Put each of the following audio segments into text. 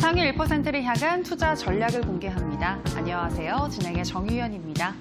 상위 1%를 향한 투자 전략을 공개합니다. 안녕하세요. 진행의 정유현입니다.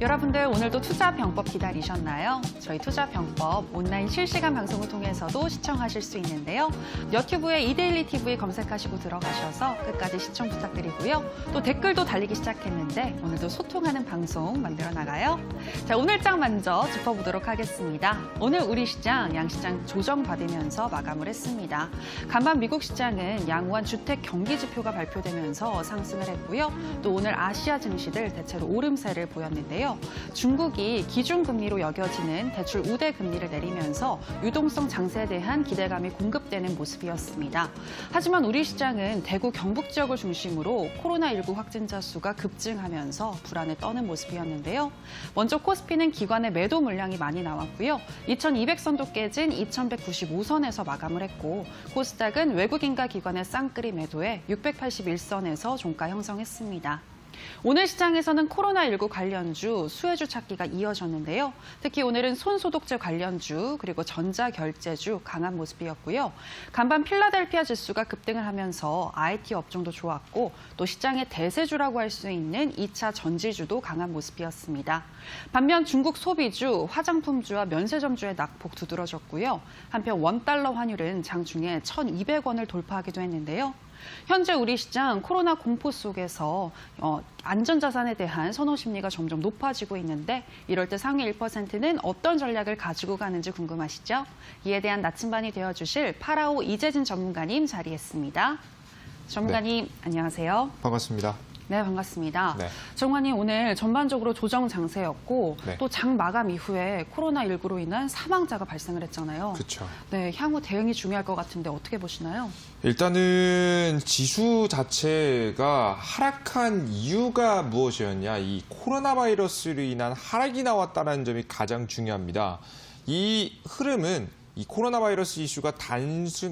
여러분들 오늘도 투자병법 기다리셨나요? 저희 투자병법 온라인 실시간 방송을 통해서도 시청하실 수 있는데요. 너튜브에 이데일리 TV 검색하시고 들어가셔서 끝까지 시청 부탁드리고요. 또 댓글도 달리기 시작했는데 오늘도 소통하는 방송 만들어 나가요. 자, 오늘 장 먼저 짚어보도록 하겠습니다. 오늘 우리 시장, 양시장 조정받으면서 마감을 했습니다. 간밤 미국 시장은 양호한 주택 경기 지표가 발표되면서 상승을 했고요. 또 오늘 아시아 증시들 대체로 오름세를 보였는데요. 중국이 기준금리로 여겨지는 대출 우대 금리를 내리면서 유동성 장세에 대한 기대감이 공급되는 모습이었습니다. 하지만 우리 시장은 대구 경북 지역을 중심으로 코로나19 확진자 수가 급증하면서 불안을 떠는 모습이었는데요. 먼저 코스피는 기관의 매도 물량이 많이 나왔고요. 2200선도 깨진 2195선에서 마감을 했고 코스닥은 외국인과 기관의 쌍끌이 매도에 681선에서 종가 형성했습니다. 오늘 시장에서는 코로나19 관련주, 수혜주 찾기가 이어졌는데요. 특히 오늘은 손소독제 관련주, 그리고 전자결제주 강한 모습이었고요. 간밤 필라델피아 지수가 급등을 하면서 IT 업종도 좋았고 또 시장의 대세주라고 할 수 있는 2차 전지주도 강한 모습이었습니다. 반면 중국 소비주, 화장품주와 면세점주의 낙폭 두드러졌고요. 한편 원달러 환율은 장중에 1,200원을 돌파하기도 했는데요. 현재 우리 시장 코로나 공포 속에서 안전자산에 대한 선호 심리가 점점 높아지고 있는데 이럴 때 상위 1%는 어떤 전략을 가지고 가는지 궁금하시죠? 이에 대한 나침반이 되어주실 파라오 이재진 전문가님 자리했습니다. 전문가님, 안녕하세요. 반갑습니다. 네, 반갑습니다. 네. 전문가님, 오늘 전반적으로 조정 장세였고 또 장 마감 이후에 코로나19로 인한 사망자가 발생을 했잖아요. 그렇죠. 네, 향후 대응이 중요할 것 같은데 어떻게 보시나요? 일단은 지수 자체가 하락한 이유가 무엇이었냐, 이 코로나 바이러스로 인한 하락이 나왔다는 점이 가장 중요합니다. 이 흐름은 이 코로나 바이러스 이슈가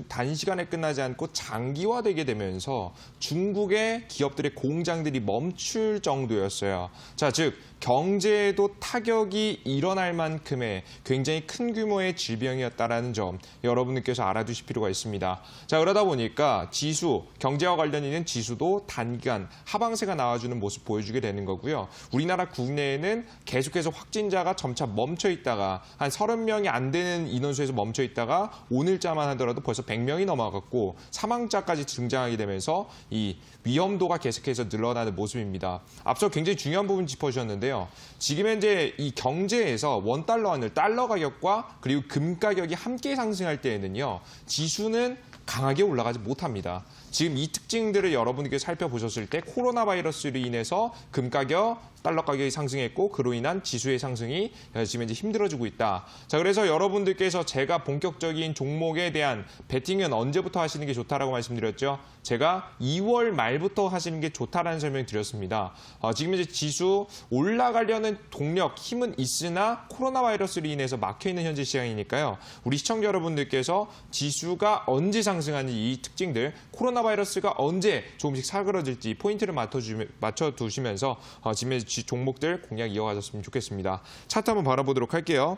단시간에 끝나지 않고 장기화되게 되면서 중국의 기업들의 공장들이 멈출 정도였어요. 자, 즉 경제에도 타격이 일어날 만큼의 굉장히 큰 규모의 질병이었다는 점 여러분들께서 알아두실 필요가 있습니다. 자, 그러다 보니까 지수, 경제와 관련 있는 지수도 단기간 하방세가 나와주는 모습 보여주게 되는 거고요. 우리나라 국내에는 계속해서 확진자가 점차 멈춰 있다가 한 30명이 안 되는 인원수에서 멈춰 있다가 오늘자만 하더라도 벌써 100명이 넘어갔고 사망자까지 등장하게 되면서 이 위험도가 계속해서 늘어나는 모습입니다. 앞서 굉장히 중요한 부분 짚어주셨는데요. 지금 현재 이 경제에서 원달러 환율, 달러 가격과 그리고 금 가격이 함께 상승할 때에는요. 지수는 강하게 올라가지 못합니다. 지금 이 특징들을 여러분께 살펴보셨을 때 코로나 바이러스로 인해서 금 가격, 달러 가격이 상승했고 그로 인한 지수의 상승이 지금 이제 힘들어지고 있다. 자, 그래서 여러분들께서 제가 본격적인 종목에 대한 베팅은 언제부터 하시는 게 좋다라고 말씀드렸죠. 제가 2월 말부터 하시는 게 좋다라는 설명 드렸습니다. 지금 이제 지수 올라가려는 동력, 힘은 있으나 코로나 바이러스로 인해서 막혀있는 현재 시장이니까요. 우리 시청자 여러분들께서 지수가 언제 상승하는지 이 특징들, 코로나 바이러스가 언제 조금씩 사그러질지 포인트를 맞춰두시면서 지금 종목들 공략 이어가셨으면 좋겠습니다. 차트 한번 바라보도록 할게요.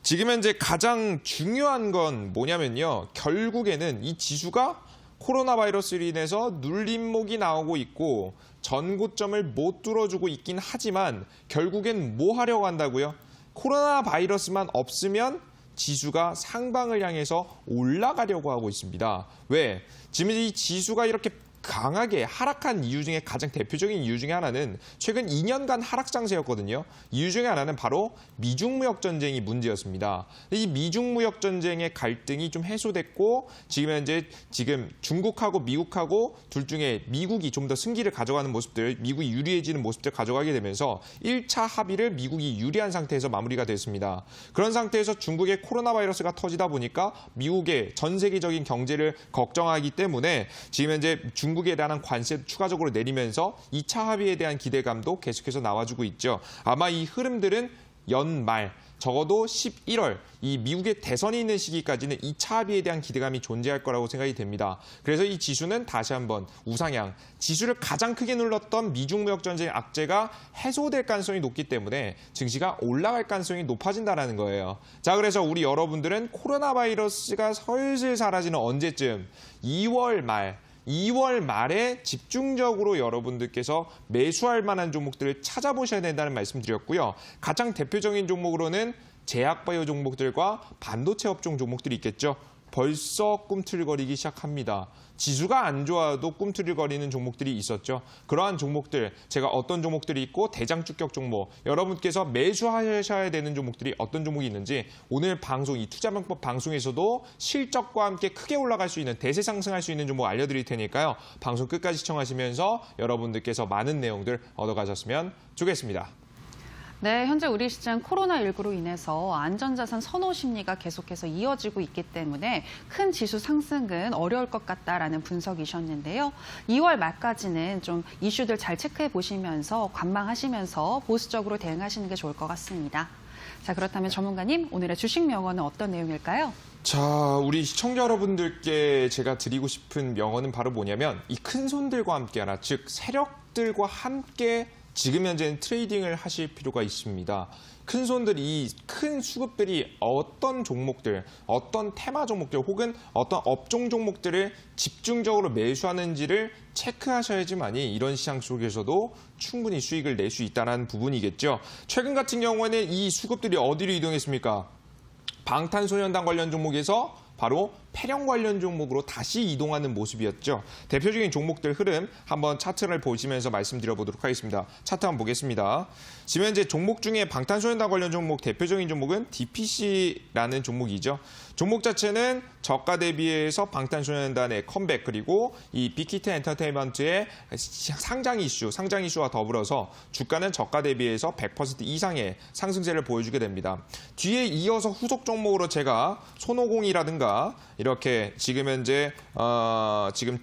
지금 현재 가장 중요한 건 뭐냐면요. 결국에는 이 지수가 코로나 바이러스로 인해서 눌림목이 나오고 있고 전고점을 못 뚫어주고 있긴 하지만 결국엔 뭐 하려고 한다고요? 코로나 바이러스만 없으면 지수가 상방을 향해서 올라가려고 하고 있습니다. 왜? 지금 이 지수가 이렇게 강하게 하락한 이유 중에 가장 대표적인 이유 중에 하나는 최근 2년간 하락 장세였거든요. 이유 중에 하나는 바로 미중 무역 전쟁이 문제였습니다. 이 미중 무역 전쟁의 갈등이 좀 해소됐고 지금 중국하고 미국하고 둘 중에 미국이 좀 더 승기를 가져가는 모습들, 미국이 유리해지는 모습들 가져가게 되면서 1차 합의를 미국이 유리한 상태에서 마무리가 됐습니다. 그런 상태에서 중국의 코로나 바이러스가 터지다 보니까 미국의 전 세계적인 경제를 걱정하기 때문에 지금 현재 중국에 대한 관세 추가적으로 내리면서 2차 합의에 대한 기대감도 계속해서 나와주고 있죠. 아마 이 흐름들은 연말 적어도 11월 이 미국의 대선이 있는 시기까지는 2차 합의에 대한 기대감이 존재할 거라고 생각이 됩니다. 그래서 이 지수는 다시 한번 우상향, 지수를 가장 크게 눌렀던 미중 무역 전쟁 악재가 해소될 가능성이 높기 때문에 증시가 올라갈 가능성이 높아진다는 거예요. 자, 그래서 우리 여러분들은 코로나 바이러스가 슬슬 사라지는 언제쯤 2월 말에 집중적으로 여러분들께서 매수할 만한 종목들을 찾아보셔야 된다는 말씀 드렸고요. 가장 대표적인 종목으로는 제약바이오 종목들과 반도체 업종 종목들이 있겠죠. 벌써 꿈틀거리기 시작합니다. 지수가 안 좋아도 꿈틀거리는 종목들이 있었죠. 그러한 종목들, 제가 어떤 종목들이 있고 대장주격 종목, 여러분께서 매수하셔야 되는 종목들이 어떤 종목이 있는지 오늘 방송, 이 투자방법 방송에서도 실적과 함께 크게 올라갈 수 있는, 대세 상승할 수 있는 종목 알려드릴 테니까요. 방송 끝까지 시청하시면서 여러분들께서 많은 내용들 얻어가셨으면 좋겠습니다. 네, 현재 우리 시장 코로나19로 인해서 안전자산 선호 심리가 계속해서 이어지고 있기 때문에 큰 지수 상승은 어려울 것 같다라는 분석이셨는데요. 2월 말까지는 좀 이슈들 잘 체크해 보시면서 관망하시면서 보수적으로 대응하시는 게 좋을 것 같습니다. 자, 그렇다면 전문가님, 오늘의 주식 명언은 어떤 내용일까요? 자, 우리 시청자 여러분들께 제가 드리고 싶은 명언은 바로 뭐냐면 이 큰 손들과 함께하라, 즉 세력들과 함께 지금 현재는 트레이딩을 하실 필요가 있습니다. 큰 손들이, 이 큰 수급들이 어떤 종목들, 어떤 테마 종목들 혹은 어떤 업종 종목들을 집중적으로 매수하는지를 체크하셔야지만이 이런 시장 속에서도 충분히 수익을 낼 수 있다는 부분이겠죠. 최근 같은 경우에는 이 수급들이 어디로 이동했습니까? 방탄소년단 관련 종목에서 바로 폐렴 관련 종목으로 다시 이동하는 모습이었죠. 대표적인 종목들 흐름 한번 차트를 보시면서 말씀드려보도록 하겠습니다. 차트 한번 보겠습니다. 지금 현재 종목 중에 방탄소년단 관련 종목 대표적인 종목은 DPC라는 종목이죠. 종목 자체는 저가 대비해서 방탄소년단의 컴백 그리고 이 빅히트 엔터테인먼트의 상장 이슈와 더불어서 주가는 저가 대비해서 100% 이상의 상승세를 보여주게 됩니다. 뒤에 이어서 후속 종목으로 제가 손오공이라든가 이렇게 지금 현재 지금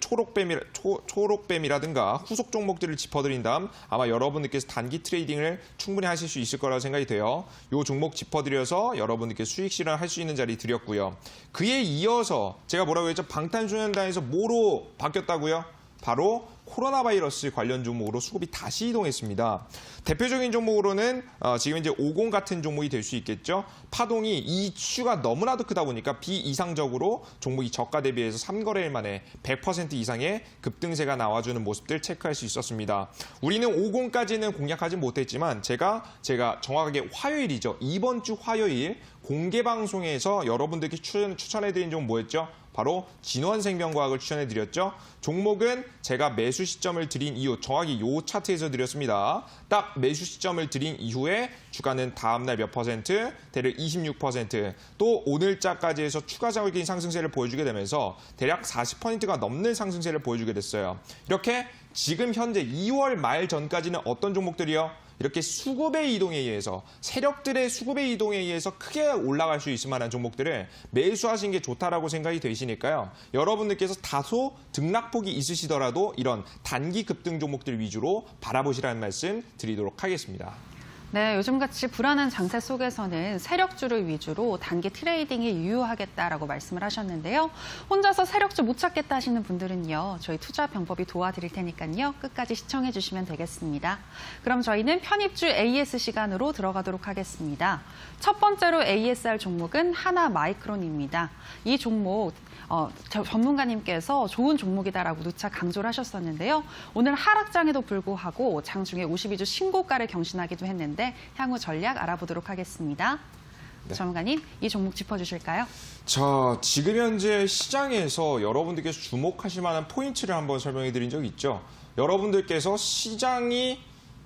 초록뱀이라든가 후속 종목들을 짚어드린 다음 아마 여러분들께서 단기 트레이딩을 충분히 하실 수 있을 거라고 생각이 돼요. 이 종목 짚어드려서 여러분들께 수익 실현할 수 있는 자리 드렸고요. 그에 이어서 제가 뭐라고 했죠? 방탄소년단에서 뭐로 바뀌었다고요? 바로 코로나 바이러스 관련 종목으로 수급이 다시 이동했습니다. 대표적인 종목으로는 지금 이제 50 같은 종목이 될 수 있겠죠. 파동이 이 이슈가 너무나도 크다 보니까 비이상적으로 종목이 저가 대비해서 3거래일 만에 100% 이상의 급등세가 나와주는 모습들 체크할 수 있었습니다. 우리는 50까지는 공략하지 못했지만 제가 정확하게 화요일이죠. 이번 주 화요일 공개 방송에서 여러분들께 추천해드린 종목 뭐였죠? 바로 진원생명과학을 추천해드렸죠. 종목은 제가 매수 시점을 드린 이후 정확히 이 차트에서 드렸습니다. 딱 매수 시점을 드린 이후에 주가는 다음날 몇 퍼센트, 대략 26%, 또 오늘자까지 해서 추가적인 상승세를 보여주게 되면서 대략 40%가 넘는 상승세를 보여주게 됐어요. 이렇게 지금 현재 2월 말 전까지는 어떤 종목들이요? 이렇게 수급의 이동에 의해서 세력들의 수급의 이동에 의해서 크게 올라갈 수 있을 만한 종목들을 매수하신 게 좋다라고 생각이 되시니까요. 여러분들께서 다소 등락폭이 있으시더라도 이런 단기 급등 종목들 위주로 바라보시라는 말씀 드리도록 하겠습니다. 네, 요즘같이 불안한 장세 속에서는 세력주를 위주로 단기 트레이딩이 유효하겠다라고 말씀을 하셨는데요. 혼자서 세력주 못 찾겠다 하시는 분들은요. 저희 투자 병법이 도와드릴 테니까요. 끝까지 시청해 주시면 되겠습니다. 그럼 저희는 편입주 AS 시간으로 들어가도록 하겠습니다. 첫 번째로 ASR 종목은 하나마이크론입니다. 이 종목 전문가님께서 좋은 종목이다라고 누차 강조를 하셨었는데요. 오늘 하락장에도 불구하고 장중에 52주 신고가를 경신하기도 했는데 향후 전략 알아보도록 하겠습니다. 네. 전문가님, 이 종목 짚어주실까요? 자, 지금 현재 시장에서 여러분들께서 주목하실 만한 포인트를 한번 설명해 드린 적이 있죠. 여러분들께서 시장이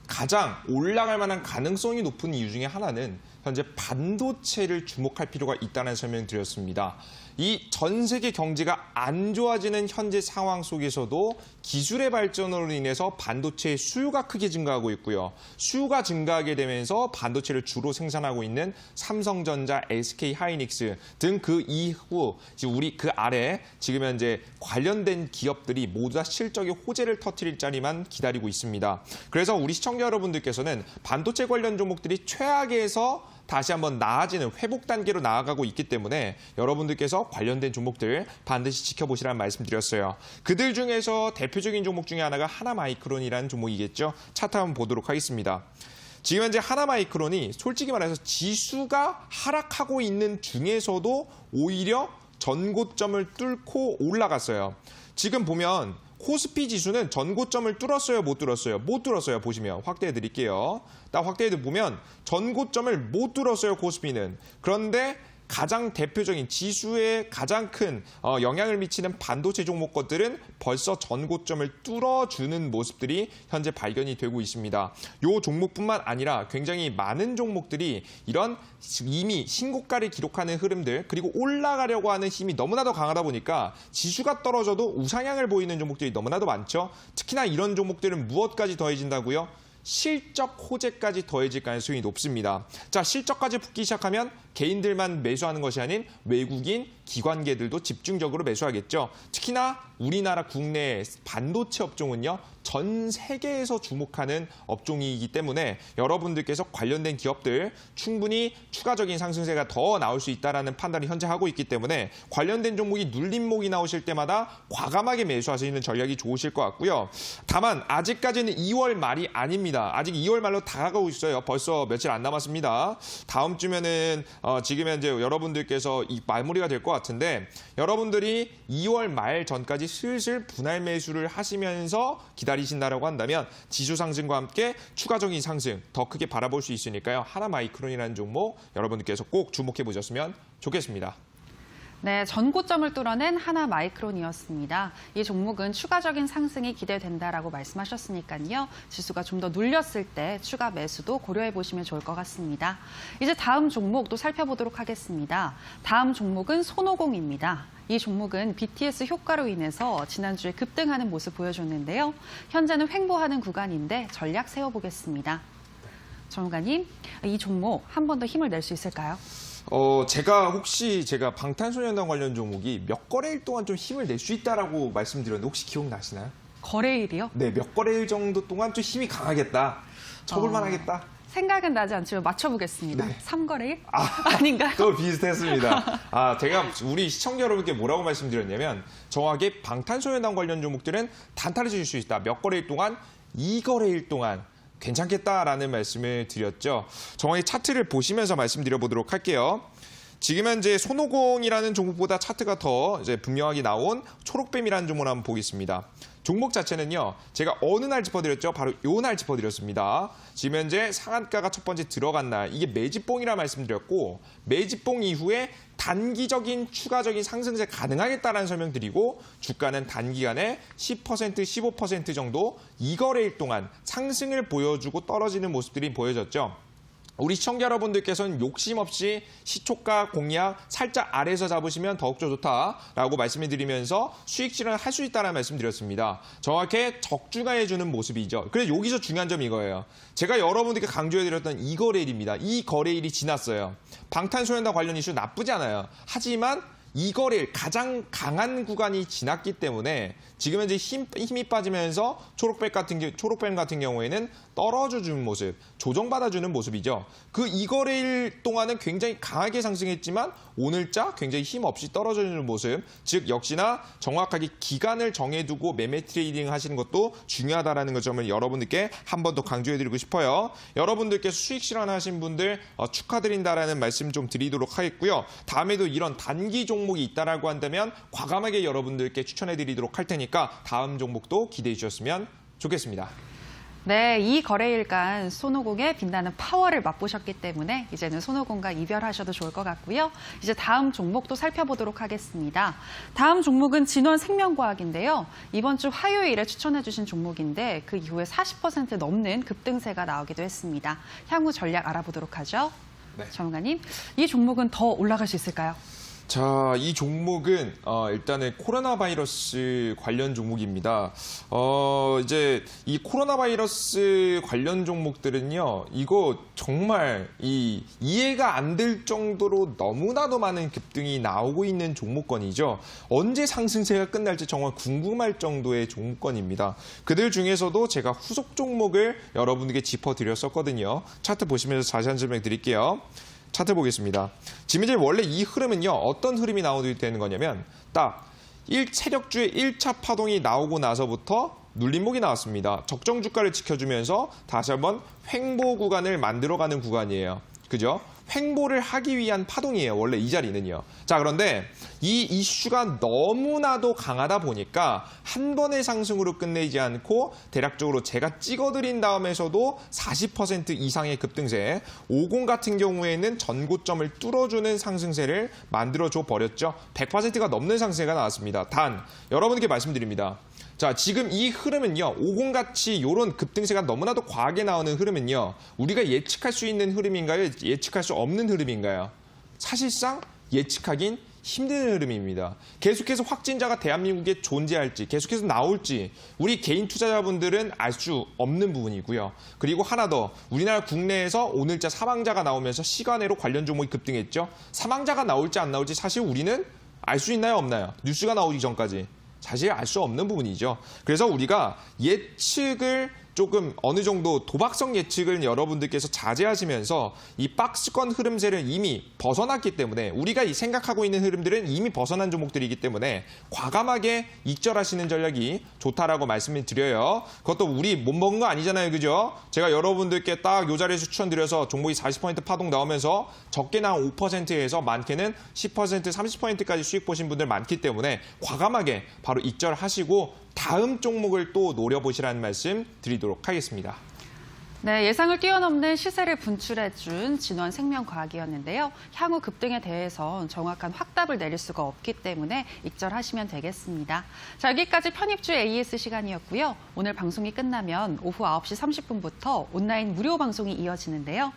가장 올라갈 만한 가능성이 높은 이유 중에 하나는 현재 반도체를 주목할 필요가 있다는 설명을 드렸습니다. 이 전 세계 경제가 안 좋아지는 현재 상황 속에서도 기술의 발전으로 인해서 반도체의 수요가 크게 증가하고 있고요. 수요가 증가하게 되면서 반도체를 주로 생산하고 있는 삼성전자, SK 하이닉스 등 그 이후 우리 그 아래 지금 현재 관련된 기업들이 모두 다 실적의 호재를 터뜨릴 자리만 기다리고 있습니다. 그래서 우리 시청자 여러분들께서는 반도체 관련 종목들이 최악에서 다시 한번 나아지는 회복 단계로 나아가고 있기 때문에 여러분들께서 관련된 종목들 반드시 지켜보시라는 말씀드렸어요. 그들 중에서 대표적인 종목 중에 하나가 하나마이크론이라는 종목이겠죠. 차트 한번 보도록 하겠습니다. 지금 현재 하나마이크론이 솔직히 말해서 지수가 하락하고 있는 중에서도 오히려 전고점을 뚫고 올라갔어요. 지금 보면 코스피 지수는 전고점을 뚫었어요, 못 뚫었어요? 못 뚫었어요. 보시면 확대해 드릴게요. 딱 확대해 보면 전고점을 못 뚫었어요, 코스피는. 그런데 가장 대표적인 지수에 가장 큰 영향을 미치는 반도체 종목 것들은 벌써 전고점을 뚫어주는 모습들이 현재 발견이 되고 있습니다. 이 종목뿐만 아니라 굉장히 많은 종목들이 이런 이미 신고가를 기록하는 흐름들 그리고 올라가려고 하는 힘이 너무나도 강하다 보니까 지수가 떨어져도 우상향을 보이는 종목들이 너무나도 많죠. 특히나 이런 종목들은 무엇까지 더해진다고요? 실적 호재까지 더해질 가능성이 높습니다. 자, 실적까지 붙기 시작하면 개인들만 매수하는 것이 아닌 외국인 기관계들도 집중적으로 매수하겠죠. 특히나 우리나라 국내 반도체 업종은요. 전 세계에서 주목하는 업종이기 때문에 여러분들께서 관련된 기업들 충분히 추가적인 상승세가 더 나올 수 있다는 판단을 현재 하고 있기 때문에 관련된 종목이 눌림목이 나오실 때마다 과감하게 매수하시는 전략이 좋으실 것 같고요. 다만 아직까지는 2월 말이 아닙니다. 아직 2월 말로 다가가고 있어요. 벌써 며칠 안 남았습니다. 다음 주면은 지금 현재 여러분들께서 이 마무리가 될 것 같은데 여러분들이 2월 말 전까지 슬슬 분할 매수를 하시면서 기다리신다라고 한다면 지수 상승과 함께 추가적인 상승 더 크게 바라볼 수 있으니까요. 하나마이크론이라는 종목 여러분들께서 꼭 주목해 보셨으면 좋겠습니다. 네, 전고점을 뚫어낸 하나마이크론이었습니다. 이 종목은 추가적인 상승이 기대된다라고 말씀하셨으니까요. 지수가 좀 더 눌렸을 때 추가 매수도 고려해 보시면 좋을 것 같습니다. 이제 다음 종목도 살펴보도록 하겠습니다. 다음 종목은 손오공입니다. 이 종목은 BTS 효과로 인해서 지난주에 급등하는 모습 보여줬는데요. 현재는 횡보하는 구간인데 전략 세워보겠습니다. 전문가님, 이 종목 한 번 더 힘을 낼 수 있을까요? 제가 방탄소년단 관련 종목이 몇 거래일 동안 좀 힘을 낼 수 있다라고 말씀드렸는데 혹시 기억나시나요? 거래일이요? 네, 몇 거래일 정도 동안 좀 힘이 강하겠다. 쳐볼만 하겠다. 생각은 나지 않지만 맞춰보겠습니다. 네. 3거래일? 아닌가요? 또 비슷했습니다. 제가 우리 시청자 여러분께 뭐라고 말씀드렸냐면 정확하게 방탄소년단 관련 종목들은 단타를 수 있다. 몇 거래일 동안? 2거래일 동안. 괜찮겠다라는 말씀을 드렸죠. 정확히 차트를 보시면서 말씀드려보도록 할게요. 지금 현재 손오공이라는 종목보다 차트가 더 이제 분명하게 나온 초록뱀이라는 종목을 한번 보겠습니다. 종목 자체는요, 제가 어느 날 짚어드렸죠? 바로 요 날 짚어드렸습니다. 지금 현재 상한가가 첫 번째 들어간 날, 이게 매집봉이라 말씀드렸고, 매집봉 이후에 단기적인 추가적인 상승세 가능하겠다라는 설명드리고, 주가는 단기간에 10%, 15% 정도 2거래일 동안 상승을 보여주고 떨어지는 모습들이 보여졌죠. 우리 시청자 여러분들께서는 욕심 없이 시초가 공략 살짝 아래에서 잡으시면 더욱더 좋다라고 말씀을 드리면서 수익 실현을 할 수 있다는 말씀 드렸습니다. 정확히 적중해주는 모습이죠. 그래서 여기서 중요한 점이 이거예요. 제가 여러분들께 강조해드렸던 이 거래일입니다. 이 거래일이 지났어요. 방탄소년단 관련 이슈 나쁘지 않아요. 하지만 이 거래일 가장 강한 구간이 지났기 때문에 지금 현재 힘이 빠지면서 초록뱀 같은 경우에는 떨어져주는 모습, 조정받아주는 모습이죠. 그 이 거래일 동안은 굉장히 강하게 상승했지만 오늘자 굉장히 힘 없이 떨어져주는 모습, 즉 역시나 정확하게 기간을 정해두고 매매 트레이딩 하시는 것도 중요하다는 점을 여러분들께 한 번 더 강조해드리고 싶어요. 여러분들께서 수익 실현하신 분들 축하드린다라는 말씀 좀 드리도록 하겠고요. 다음에도 이런 단기 종목이 있다라고 한다면 과감하게 여러분들께 추천해드리도록 할 테니까 다음 종목도 기대해 주셨으면 좋겠습니다. 네, 이 거래일간 손오공의 빛나는 파워를 맛보셨기 때문에 이제는 손오공과 이별하셔도 좋을 것 같고요. 이제 다음 종목도 살펴보도록 하겠습니다. 다음 종목은 진원생명과학인데요. 이번 주 화요일에 추천해 주신 종목인데 그 이후에 40% 넘는 급등세가 나오기도 했습니다. 향후 전략 알아보도록 하죠. 네. 전문가님, 이 종목은 더 올라갈 수 있을까요? 자, 이 종목은 일단은 코로나 바이러스 관련 종목입니다. 이제 이 코로나 바이러스 관련 종목들은요, 이거 정말 이해가 안 될 정도로 너무나도 많은 급등이 나오고 있는 종목권이죠. 언제 상승세가 끝날지 정말 궁금할 정도의 종목권입니다. 그들 중에서도 제가 후속 종목을 여러분에게 짚어드렸었거든요. 차트 보시면서 자세한 설명 드릴게요. 차트 보겠습니다. 지금 이제 원래 이 흐름은요, 어떤 흐름이 나오게 되는 거냐면, 딱 세력주의 1차 파동이 나오고 나서부터 눌림목이 나왔습니다. 적정 주가를 지켜주면서 다시 한번 횡보 구간을 만들어가는 구간이에요. 그죠? 횡보를 하기 위한 파동이에요. 원래 이 자리는요. 자, 그런데 이 이슈가 너무나도 강하다 보니까 한 번의 상승으로 끝내지 않고 대략적으로 제가 찍어드린 다음에서도 40% 이상의 급등세, 50 같은 경우에는 전고점을 뚫어주는 상승세를 만들어줘 버렸죠. 100%가 넘는 상승세가 나왔습니다. 단, 여러분께 말씀드립니다. 자, 지금 이 흐름은요, 50같이 이런 급등세가 너무나도 과하게 나오는 흐름은요, 우리가 예측할 수 있는 흐름인가요? 예측할 수 없는 흐름인가요? 사실상 예측하긴 힘든 흐름입니다. 계속해서 확진자가 대한민국에 존재할지, 계속해서 나올지 우리 개인 투자자분들은 알 수 없는 부분이고요. 그리고 하나 더, 우리나라 국내에서 오늘자 사망자가 나오면서 시간외로 관련 종목이 급등했죠. 사망자가 나올지 안 나올지 사실 우리는 알 수 있나요? 없나요? 뉴스가 나오기 전까지. 사실 알 수 없는 부분이죠. 그래서 우리가 예측을 조금 어느 정도 도박성 예측을 여러분들께서 자제하시면서 이 박스권 흐름세를 이미 벗어났기 때문에 우리가 생각하고 있는 흐름들은 이미 벗어난 종목들이기 때문에 과감하게 익절하시는 전략이 좋다라고 말씀을 드려요. 그것도 우리 못 먹은 거 아니잖아요. 그죠? 제가 여러분들께 딱 이 자리에서 추천드려서 종목이 40% 파동 나오면서 적게는 한 5%에서 많게는 10%, 30%까지 수익 보신 분들 많기 때문에 과감하게 바로 익절하시고 다음 종목을 또 노려보시라는 말씀 드리도록 하겠습니다. 네, 예상을 뛰어넘는 시세를 분출해준 진원생명과학이었는데요. 향후 급등에 대해선 정확한 확답을 내릴 수가 없기 때문에 익절하시면 되겠습니다. 자, 여기까지 편입주 AS 시간이었고요. 오늘 방송이 끝나면 오후 9시 30분부터 온라인 무료 방송이 이어지는데요.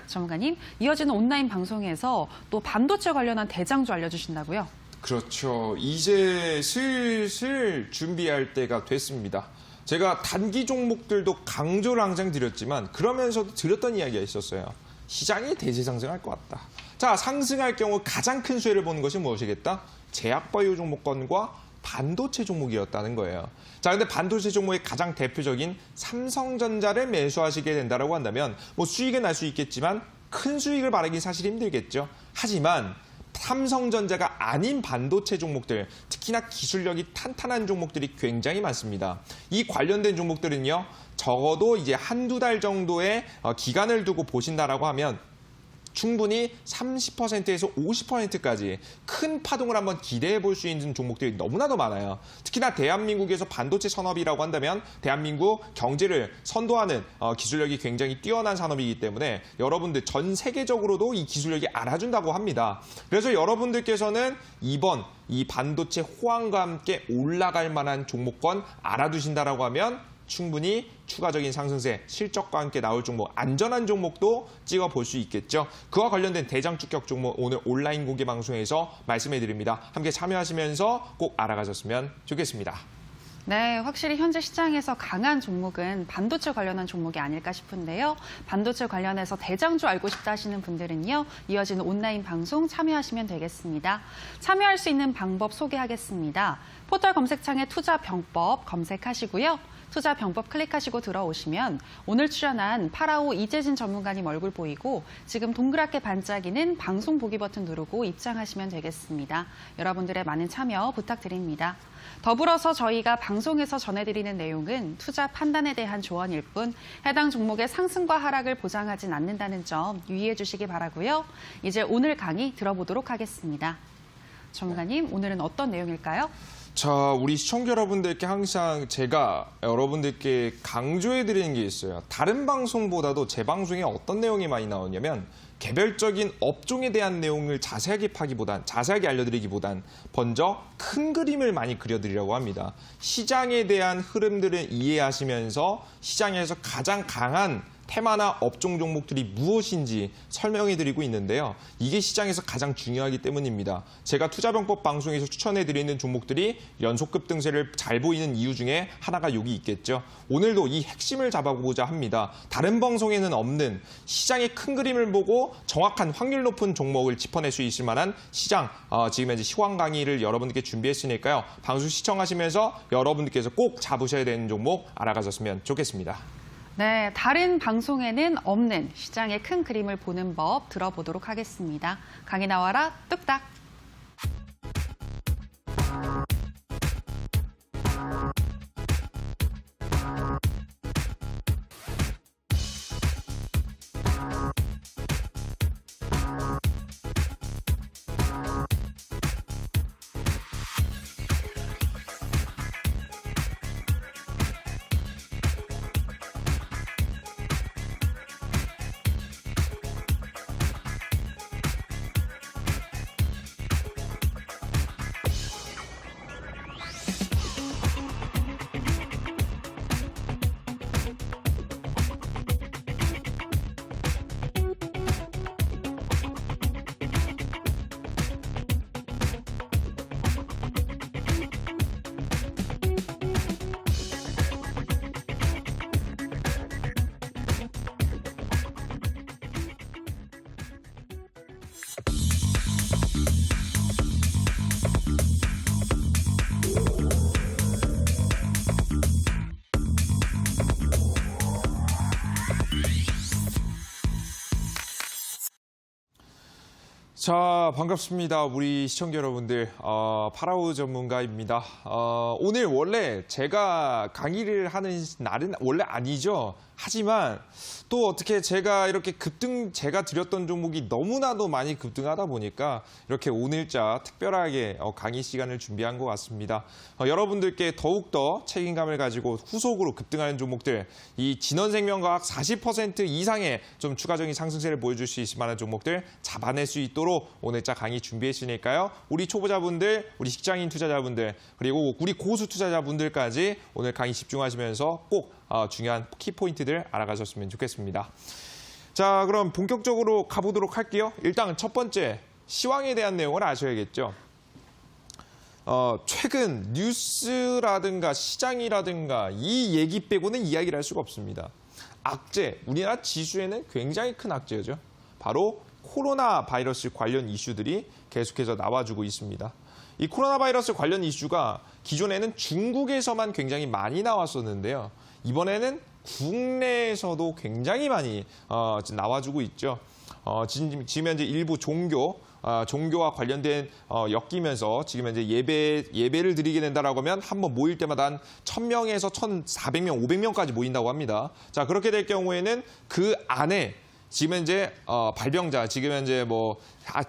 전문가님, 이어지는 온라인 방송에서 또 반도체 관련한 대장주 알려주신다고요? 그렇죠. 이제 슬슬 준비할 때가 됐습니다. 제가 단기 종목들도 강조를 항상 드렸지만 그러면서도 드렸던 이야기가 있었어요. 시장이 대세 상승할 것 같다. 자, 상승할 경우 가장 큰 수혜를 보는 것이 무엇이겠다? 제약바이오 종목권과 반도체 종목이었다는 거예요. 자, 근데 반도체 종목의 가장 대표적인 삼성전자를 매수하시게 된다고 한다면 뭐 수익은 날 수 있겠지만 큰 수익을 바라기 사실 힘들겠죠. 하지만 삼성전자가 아닌 반도체 종목들, 특히나 기술력이 탄탄한 종목들이 굉장히 많습니다. 이 관련된 종목들은요, 적어도 이제 한두 달 정도의 기간을 두고 보신다라고 하면 충분히 30%에서 50%까지 큰 파동을 한번 기대해 볼 수 있는 종목들이 너무나도 많아요. 특히나 대한민국에서 반도체 산업이라고 한다면 대한민국 경제를 선도하는 기술력이 굉장히 뛰어난 산업이기 때문에 여러분들 전 세계적으로도 이 기술력이 알아준다고 합니다. 그래서 여러분들께서는 이번 이 반도체 호황과 함께 올라갈 만한 종목권 알아두신다라고 하면 충분히 추가적인 상승세, 실적과 함께 나올 종목, 안전한 종목도 찍어볼 수 있겠죠. 그와 관련된 대장주격 종목 오늘 온라인 공개 방송에서 말씀해 드립니다. 함께 참여하시면서 꼭 알아가셨으면 좋겠습니다. 네, 확실히 현재 시장에서 강한 종목은 반도체 관련한 종목이 아닐까 싶은데요. 반도체 관련해서 대장주 알고 싶다 하시는 분들은요. 이어지는 온라인 방송 참여하시면 되겠습니다. 참여할 수 있는 방법 소개하겠습니다. 포털 검색창에 투자병법 검색하시고요. 투자병법 클릭하시고 들어오시면 오늘 출연한 파라오 이재진 전문가님 얼굴 보이고 지금 동그랗게 반짝이는 방송 보기 버튼 누르고 입장하시면 되겠습니다. 여러분들의 많은 참여 부탁드립니다. 더불어서 저희가 방송에서 전해드리는 내용은 투자 판단에 대한 조언일 뿐 해당 종목의 상승과 하락을 보장하진 않는다는 점 유의해 주시기 바라고요. 이제 오늘 강의 들어보도록 하겠습니다. 전문가님, 오늘은 어떤 내용일까요? 자, 우리 시청자 여러분들께 항상 제가 여러분들께 강조해드리는 게 있어요. 다른 방송보다도 제 방송에 어떤 내용이 많이 나오냐면 개별적인 업종에 대한 내용을 자세하게 알려드리기보단 먼저 큰 그림을 많이 그려드리려고 합니다. 시장에 대한 흐름들을 이해하시면서 시장에서 가장 강한 테마나 업종 종목들이 무엇인지 설명해드리고 있는데요. 이게 시장에서 가장 중요하기 때문입니다. 제가 투자병법 방송에서 추천해드리는 종목들이 연속 급등세를 잘 보이는 이유 중에 하나가 여기 있겠죠. 오늘도 이 핵심을 잡아보고자 합니다. 다른 방송에는 없는 시장의 큰 그림을 보고 정확한 확률 높은 종목을 짚어낼 수 있을 만한 시장, 지금 현재 시황 강의를 여러분들께 준비했으니까요. 방송 시청하시면서 여러분들께서 꼭 잡으셔야 되는 종목 알아가셨으면 좋겠습니다. 네, 다른 방송에는 없는 시장의 큰 그림을 보는 법 들어보도록 하겠습니다. 강의 나와라 뚝딱. 자, 반갑습니다. 우리 시청자 여러분들. 파라오 전문가입니다. 오늘 원래 제가 강의를 하는 날은 원래 아니죠. 하지만 또 어떻게 제가 이렇게 제가 드렸던 종목이 너무나도 많이 급등하다 보니까 이렇게 오늘자 특별하게 강의 시간을 준비한 것 같습니다. 여러분들께 더욱더 책임감을 가지고 후속으로 급등하는 종목들, 이 진원생명과학 40% 이상의 좀 추가적인 상승세를 보여줄 수 있을 만한 종목들 잡아낼 수 있도록 오늘자 강의 준비했으니까요. 우리 초보자분들, 우리 직장인 투자자분들, 그리고 우리 고수 투자자분들까지 오늘 강의 집중하시면서 꼭 중요한 키포인트들 알아가셨으면 좋겠습니다. 자, 그럼 본격적으로 가보도록 할게요. 일단 첫 번째, 시황에 대한 내용을 아셔야겠죠. 최근 뉴스라든가 시장이라든가 이 얘기 빼고는 이야기를 할 수가 없습니다. 악재, 우리나라 지수에는 굉장히 큰 악재죠. 바로 코로나 바이러스 관련 이슈들이 계속해서 나와주고 있습니다. 이 코로나 바이러스 관련 이슈가 기존에는 중국에서만 굉장히 많이 나왔었는데요. 이번에는 국내에서도 굉장히 많이 나와주고 있죠. 지금 현재 일부 종교와 관련된 엮이면서 지금 현재 예배를 드리게 된다라고 하면 한번 모일 때마다 한 1,000명에서 1,400명, 500명까지 모인다고 합니다. 자, 그렇게 될 경우에는 그 안에 지금 현재 발병자, 지금 현재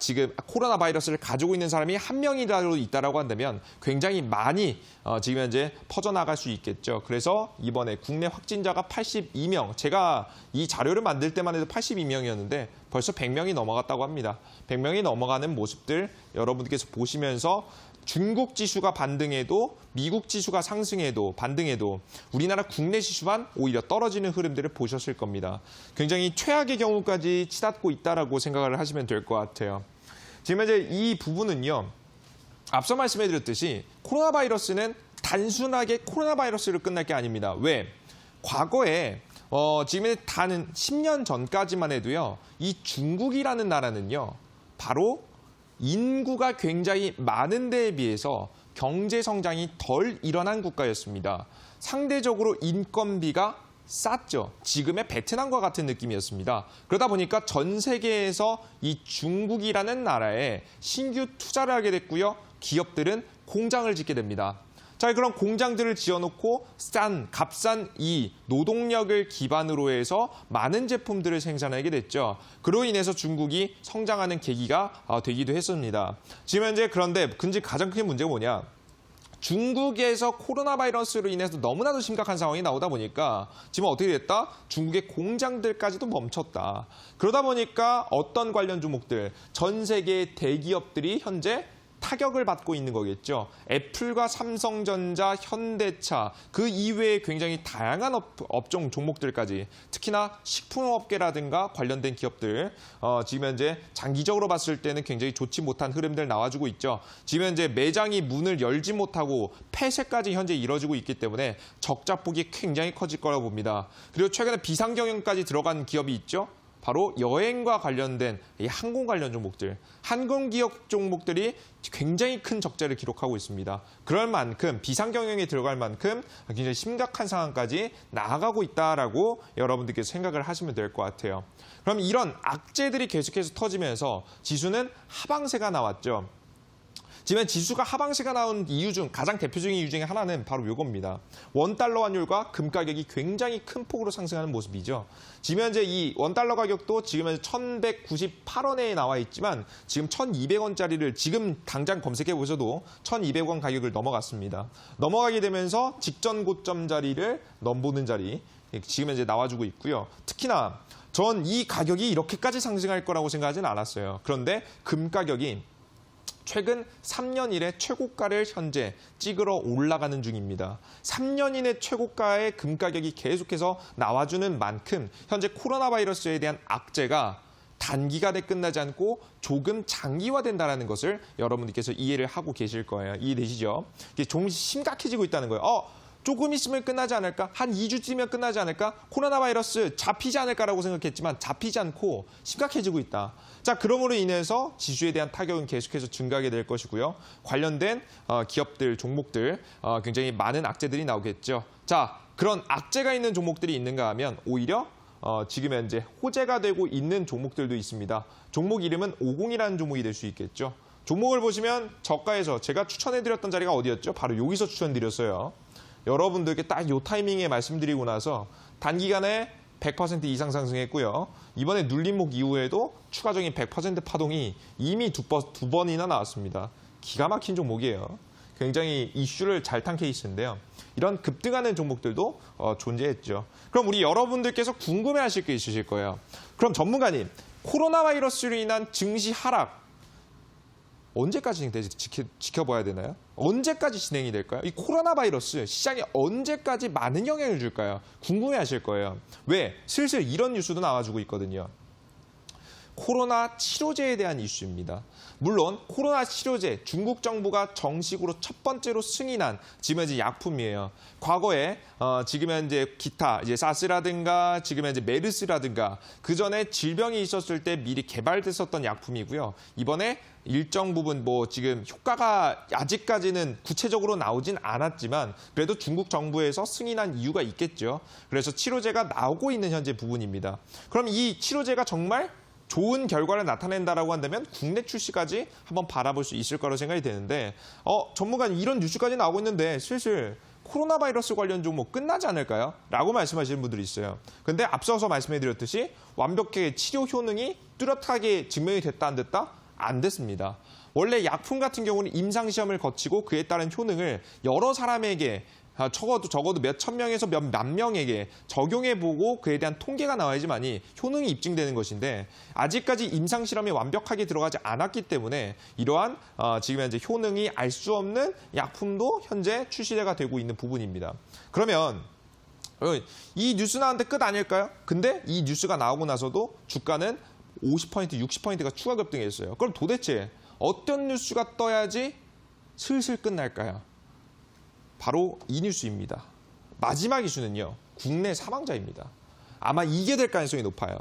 지금 코로나 바이러스를 가지고 있는 사람이 한 명이라도 있다라고 한다면 굉장히 많이 지금 현재 퍼져나갈 수 있겠죠. 그래서 이번에 국내 확진자가 82명, 제가 이 자료를 만들 때만 해도 82명이었는데 벌써 100명이 넘어갔다고 합니다. 100명이 넘어가는 모습들 여러분께서 보시면서 중국 지수가 반등해도 미국 지수가 상승해도 반등해도 우리나라 국내 지수만 오히려 떨어지는 흐름들을 보셨을 겁니다. 굉장히 최악의 경우까지 치닫고 있다라고 생각을 하시면 될 것 같아요. 지금 현재 이 부분은요. 앞서 말씀해드렸듯이 코로나 바이러스는 단순하게 코로나 바이러스로 끝날 게 아닙니다. 왜? 과거에 지금 단 10년 전까지만 해도요. 이 중국이라는 나라는요. 바로 인구가 굉장히 많은 데에 비해서 경제 성장이 덜 일어난 국가였습니다. 상대적으로 인건비가 쌌죠. 지금의 베트남과 같은 느낌이었습니다. 그러다 보니까 전 세계에서 이 중국이라는 나라에 신규 투자를 하게 됐고요. 기업들은 공장을 짓게 됩니다. 자, 그런 공장들을 지어놓고 값싼 이 노동력을 기반으로 해서 많은 제품들을 생산하게 됐죠. 그로 인해서 중국이 성장하는 계기가 되기도 했습니다. 지금 현재 그런데 가장 큰 문제가 뭐냐? 중국에서 코로나 바이러스로 인해서 너무나도 심각한 상황이 나오다 보니까 지금 어떻게 됐다? 중국의 공장들까지도 멈췄다. 그러다 보니까 어떤 관련 종목들, 전 세계 대기업들이 현재 타격을 받고 있는 거겠죠. 애플과 삼성전자, 현대차, 그 이외에 굉장히 다양한 업종 종목들까지 특히나 식품업계라든가 관련된 기업들 지금 현재 장기적으로 봤을 때는 굉장히 좋지 못한 흐름들 나와주고 있죠. 지금 현재 매장이 문을 열지 못하고 폐쇄까지 현재 이뤄지고 있기 때문에 적자폭이 굉장히 커질 거라고 봅니다. 그리고 최근에 비상경영까지 들어간 기업이 있죠. 바로 여행과 관련된 이 항공 관련 종목들, 항공기업 종목들이 굉장히 큰 적자를 기록하고 있습니다. 그럴 만큼 비상경영에 들어갈 만큼 굉장히 심각한 상황까지 나아가고 있다라고 여러분들께서 생각을 하시면 될 것 같아요. 그럼 이런 악재들이 계속해서 터지면서 지수는 하방세가 나왔죠. 지금 지수가 하방세가 나온 이유 중 가장 대표적인 이유 중에 하나는 바로 이겁니다. 원달러 환율과 금 가격이 굉장히 큰 폭으로 상승하는 모습이죠. 지금 현재 이 원달러 가격도 지금 현재 1,198원에 나와 있지만 지금 1,200원짜리를 지금 당장 검색해 보셔도 1,200원 가격을 넘어갔습니다. 넘어가게 되면서 직전 고점 자리를 넘보는 자리 지금 현재 나와주고 있고요. 특히나 전 이 가격이 이렇게까지 상승할 거라고 생각하지는 않았어요. 그런데 금 가격이 최근 3년 이내 최고가를 현재 찍으러 올라가는 중입니다. 3년 이내 최고가의 금 가격이 계속해서 나와주는 만큼 현재 코로나 바이러스에 대한 악재가 단기간에 끝나지 않고 조금 장기화된다는 것을 여러분들께서 이해를 하고 계실 거예요. 이해되시죠? 이게 조금씩 심각해지고 있다는 거예요. 조금 있으면 끝나지 않을까? 한 2주쯤이면 끝나지 않을까? 코로나 바이러스 잡히지 않을까라고 생각했지만 잡히지 않고 심각해지고 있다. 자, 그러므로 인해서 지수에 대한 타격은 계속해서 증가하게 될 것이고요. 관련된 기업들, 종목들 굉장히 많은 악재들이 나오겠죠. 자, 그런 악재가 있는 종목들이 있는가 하면 오히려 지금 현재 호재가 되고 있는 종목들도 있습니다. 종목 이름은 50이라는 종목이 될 수 있겠죠. 종목을 보시면 저가에서 제가 추천해드렸던 자리가 어디였죠? 바로 여기서 추천드렸어요. 여러분들께 딱 이 타이밍에 말씀드리고 나서 단기간에 100% 이상 상승했고요. 이번에 눌림목 이후에도 추가적인 100% 파동이 이미 두 번이나 나왔습니다. 기가 막힌 종목이에요. 굉장히 이슈를 잘 탄 케이스인데요. 이런 급등하는 종목들도 존재했죠. 그럼 우리 여러분들께서 궁금해하실 게 있으실 거예요. 그럼 전문가님, 코로나 바이러스로 인한 증시 하락 언제까지 지켜봐야 되나요? 언제까지 진행이 될까요? 이 코로나 바이러스 시장에 언제까지 많은 영향을 줄까요? 궁금해하실 거예요. 왜? 슬슬 이런 뉴스도 나와주고 있거든요. 코로나 치료제에 대한 이슈입니다. 물론 코로나 치료제 중국 정부가 정식으로 첫 번째로 승인한 지금 현재 약품이에요. 과거에 지금 현재 기타 이제 사스라든가 지금 현재 메르스라든가 그 전에 질병이 있었을 때 미리 개발됐었던 약품이고요. 이번에 일정 부분 지금 효과가 아직까지는 구체적으로 나오진 않았지만 그래도 중국 정부에서 승인한 이유가 있겠죠. 그래서 치료제가 나오고 있는 현재 부분입니다. 그럼 이 치료제가 정말 좋은 결과를 나타낸다라고 한다면 국내 출시까지 한번 바라볼 수 있을 거라고 생각이 되는데 전문가님 이런 뉴스까지 나오고 있는데 슬슬 코로나 바이러스 관련 종목 끝나지 않을까요? 라고 말씀하시는 분들이 있어요. 근데 앞서서 말씀해드렸듯이 완벽하게 치료 효능이 뚜렷하게 증명이 됐다 안 됐다? 안 됐습니다. 원래 약품 같은 경우는 임상시험을 거치고 그에 따른 효능을 여러 사람에게 적어도 몇 천 명에서 몇 만 명에게 적용해보고 그에 대한 통계가 나와야지만이 효능이 입증되는 것인데 아직까지 임상실험이 완벽하게 들어가지 않았기 때문에 이러한 지금 현재 효능이 알 수 없는 약품도 현재 출시가 되고 있는 부분입니다. 그러면 이 뉴스 나왔는데 끝 아닐까요? 근데 이 뉴스가 나오고 나서도 주가는 50%, 60%가 추가 급등했어요. 그럼 도대체 어떤 뉴스가 떠야지 슬슬 끝날까요? 바로 이 뉴스입니다. 마지막 이슈는요. 국내 사망자입니다. 아마 이게 될 가능성이 높아요.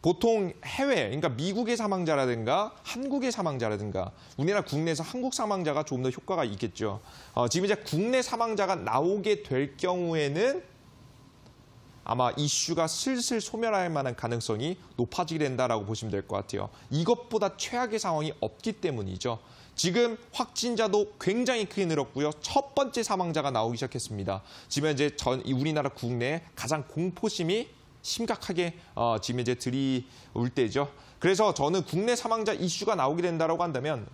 보통 해외, 그러니까 미국의 사망자라든가 한국의 사망자라든가 우리나라 국내에서 한국 사망자가 조금 더 효과가 있겠죠. 지금 이제 국내 사망자가 나오게 될 경우에는 아마 이슈가 슬슬 소멸할 만한 가능성이 높아지게 된다라고 보시면 될 것 같아요. 이것보다 최악의 상황이 없기 때문이죠. 지금 확진자도 굉장히 크게 늘었고요. 첫 번째 사망자가 나오기 시작했습니다. 지금 현재 우리나라 국내 가장 공포심이 심각하게 지금 이제 들이올 때죠. 그래서 저는 국내 사망자 이슈가 나오게 된다고 한다면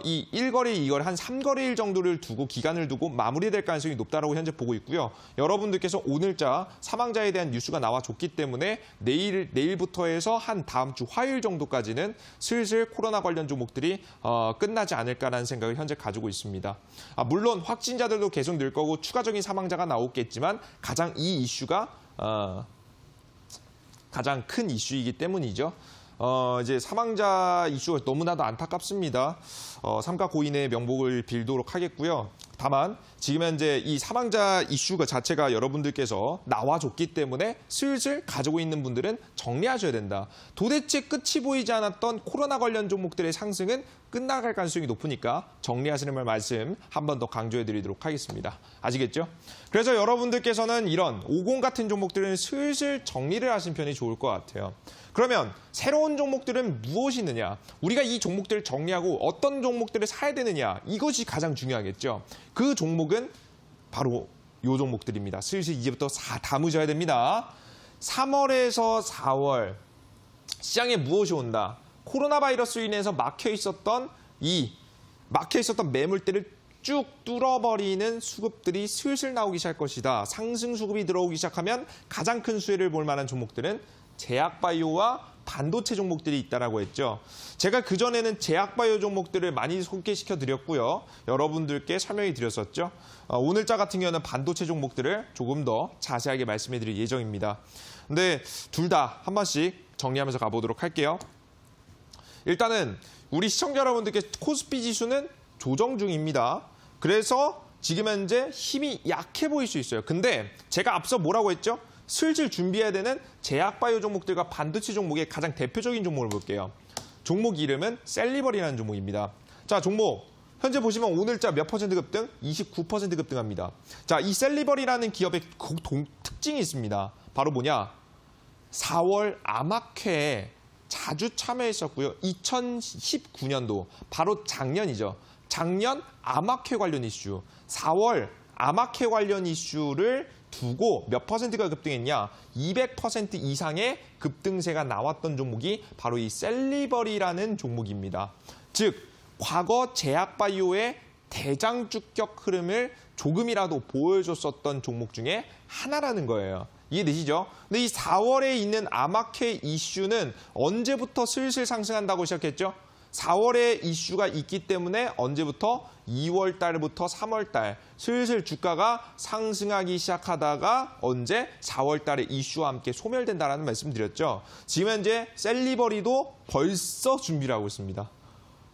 이 1거래, 2거래 한 3거래일 정도를 두고 기간을 두고 마무리될 가능성이 높다고 현재 보고 있고요. 여러분들께서 오늘자 사망자에 대한 뉴스가 나와줬기 때문에 내일부터 해서 한 다음 주 화요일 정도까지는 슬슬 코로나 관련 종목들이 끝나지 않을까라는 생각을 현재 가지고 있습니다. 물론 확진자들도 계속 늘 거고 추가적인 사망자가 나오겠지만 가장 이 이슈가 가장 큰 이슈이기 때문이죠. 이제 사망자 이슈가 너무나도 안타깝습니다. 삼가 고인의 명복을 빌도록 하겠고요. 다만 지금 현재 이 사망자 이슈가 자체가 여러분들께서 나와줬기 때문에 슬슬 가지고 있는 분들은 정리하셔야 된다. 도대체 끝이 보이지 않았던 코로나 관련 종목들의 상승은 끝나갈 가능성이 높으니까 정리하시는 말씀 한 번 더 강조해드리도록 하겠습니다. 아시겠죠? 그래서 여러분들께서는 이런 50 같은 종목들은 슬슬 정리를 하신 편이 좋을 것 같아요. 그러면 새로운 종목들은 무엇이 있느냐? 우리가 이 종목들을 정리하고 어떤 종목들을 사야 되느냐? 이것이 가장 중요하겠죠. 그 종목은 바로 이 종목들입니다. 슬슬 이제부터 담으셔야 됩니다. 3월에서 4월 시장에 무엇이 온다? 코로나 바이러스로 인해서 막혀 있었던 매물대를 쭉 뚫어버리는 수급들이 슬슬 나오기 시작할 것이다. 상승 수급이 들어오기 시작하면 가장 큰 수혜를 볼 만한 종목들은 제약바이오와 반도체 종목들이 있다라고 했죠. 제가 그전에는 제약바이오 종목들을 많이 소개시켜 드렸고요. 여러분들께 설명해 드렸었죠. 오늘자 같은 경우는 반도체 종목들을 조금 더 자세하게 말씀해 드릴 예정입니다. 근데 둘 다 한 번씩 정리하면서 가보도록 할게요. 일단은 우리 시청자 여러분들께 코스피 지수는 조정 중입니다. 그래서 지금 현재 힘이 약해 보일 수 있어요. 근데 제가 앞서 뭐라고 했죠? 슬슬 준비해야 되는 제약바이오 종목들과 반도체 종목의 가장 대표적인 종목을 볼게요. 종목 이름은 셀리버리라는 종목입니다. 자, 종목 현재 보시면 오늘자 몇 퍼센트 급등? 29% 급등합니다. 자, 이 셀리버리라는 기업의 특징이 있습니다. 바로 뭐냐? 4월 암학회에 자주 참여했었고요. 2019년도 바로 작년이죠. 작년 암학회 관련 이슈, 4월 암학회 관련 이슈를 두고 몇 퍼센트가 급등했냐? 200% 이상의 급등세가 나왔던 종목이 바로 이 셀리버리라는 종목입니다. 즉, 과거 제약바이오의 대장주격 흐름을 조금이라도 보여줬었던 종목 중에 하나라는 거예요. 이해되시죠? 근데 이 4월에 있는 암학회 이슈는 언제부터 슬슬 상승한다고 시작했죠? 4월에 이슈가 있기 때문에 언제부터? 2월 달부터 3월 달 슬슬 주가가 상승하기 시작하다가 언제? 4월 달에 이슈와 함께 소멸된다라는 말씀 드렸죠. 지금 현재 셀리버리도 벌써 준비를 하고 있습니다.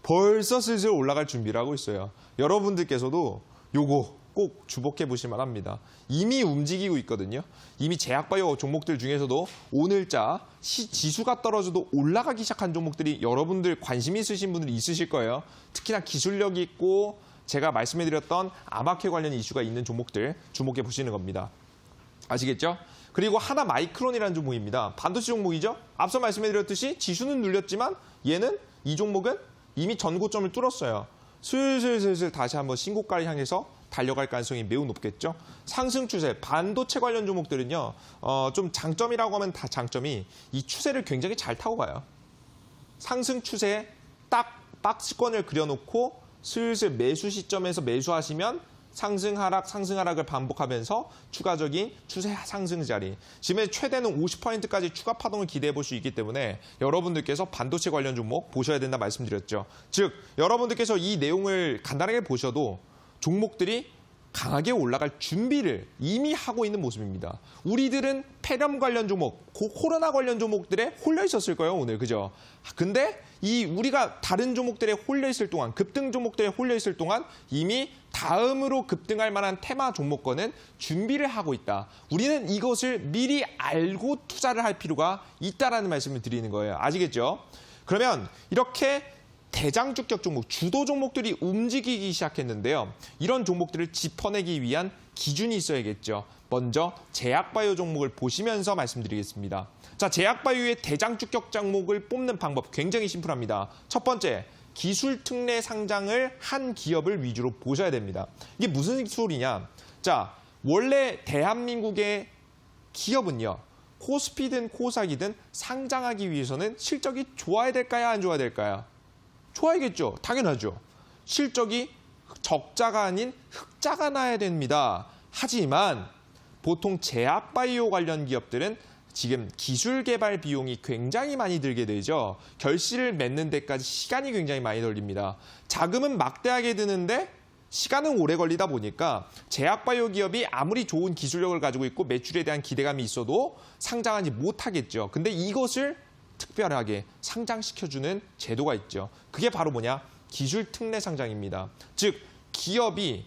벌써 슬슬 올라갈 준비를 하고 있어요. 여러분들께서도 요거 꼭 주목해 보실만 합니다. 이미 움직이고 있거든요. 이미 제약바이오 종목들 중에서도 오늘자 지수가 떨어져도 올라가기 시작한 종목들이 여러분들 관심 있으신 분들이 있으실 거예요. 특히나 기술력이 있고 제가 말씀해드렸던 암학회 관련 이슈가 있는 종목들 주목해 보시는 겁니다. 아시겠죠? 그리고 하나 마이크론이라는 종목입니다. 반도체 종목이죠. 앞서 말씀해드렸듯이 지수는 눌렸지만 얘는 이 종목은 이미 전고점을 뚫었어요. 슬슬 다시 한번 신고가를 향해서 달려갈 가능성이 매우 높겠죠. 상승 추세, 반도체 관련 종목들은요. 좀 장점이라고 하면 다 장점이 이 추세를 굉장히 잘 타고 가요. 상승 추세에 딱 박스권을 그려놓고 슬슬 매수 시점에서 매수하시면 상승 하락을 반복하면서 추가적인 추세 상승 자리. 지금 최대는 50%까지 추가 파동을 기대해 볼 수 있기 때문에 여러분들께서 반도체 관련 종목 보셔야 된다 말씀드렸죠. 즉 여러분들께서 이 내용을 간단하게 보셔도 종목들이 강하게 올라갈 준비를 이미 하고 있는 모습입니다. 우리들은 폐렴 관련 종목, 코로나 관련 종목들에 홀려 있었을 거예요, 오늘. 그죠? 근데 우리가 다른 종목들에 홀려 있을 동안, 급등 종목들에 홀려 있을 동안 이미 다음으로 급등할 만한 테마 종목권은 준비를 하고 있다. 우리는 이것을 미리 알고 투자를 할 필요가 있다라는 말씀을 드리는 거예요. 아시겠죠? 그러면 이렇게 대장주격 종목, 주도 종목들이 움직이기 시작했는데요. 이런 종목들을 짚어내기 위한 기준이 있어야겠죠. 먼저 제약바이오 종목을 보시면서 말씀드리겠습니다. 자, 제약바이오의 대장주격 종목을 뽑는 방법 굉장히 심플합니다. 첫 번째, 기술 특례 상장을 한 기업을 위주로 보셔야 됩니다. 이게 무슨 소리냐? 자, 원래 대한민국의 기업은요. 코스피든 코스닥이든 상장하기 위해서는 실적이 좋아야 될까요? 안 좋아야 될까요? 좋아야겠죠. 당연하죠. 실적이 적자가 아닌 흑자가 나야 됩니다. 하지만 보통 제약바이오 관련 기업들은 지금 기술 개발 비용이 굉장히 많이 들게 되죠. 결실을 맺는 데까지 시간이 굉장히 많이 걸립니다. 자금은 막대하게 드는데 시간은 오래 걸리다 보니까 제약바이오 기업이 아무리 좋은 기술력을 가지고 있고 매출에 대한 기대감이 있어도 상장하지 못하겠죠. 근데 이것을 특별하게 상장시켜주는 제도가 있죠. 그게 바로 뭐냐? 기술 특례 상장입니다. 즉 기업이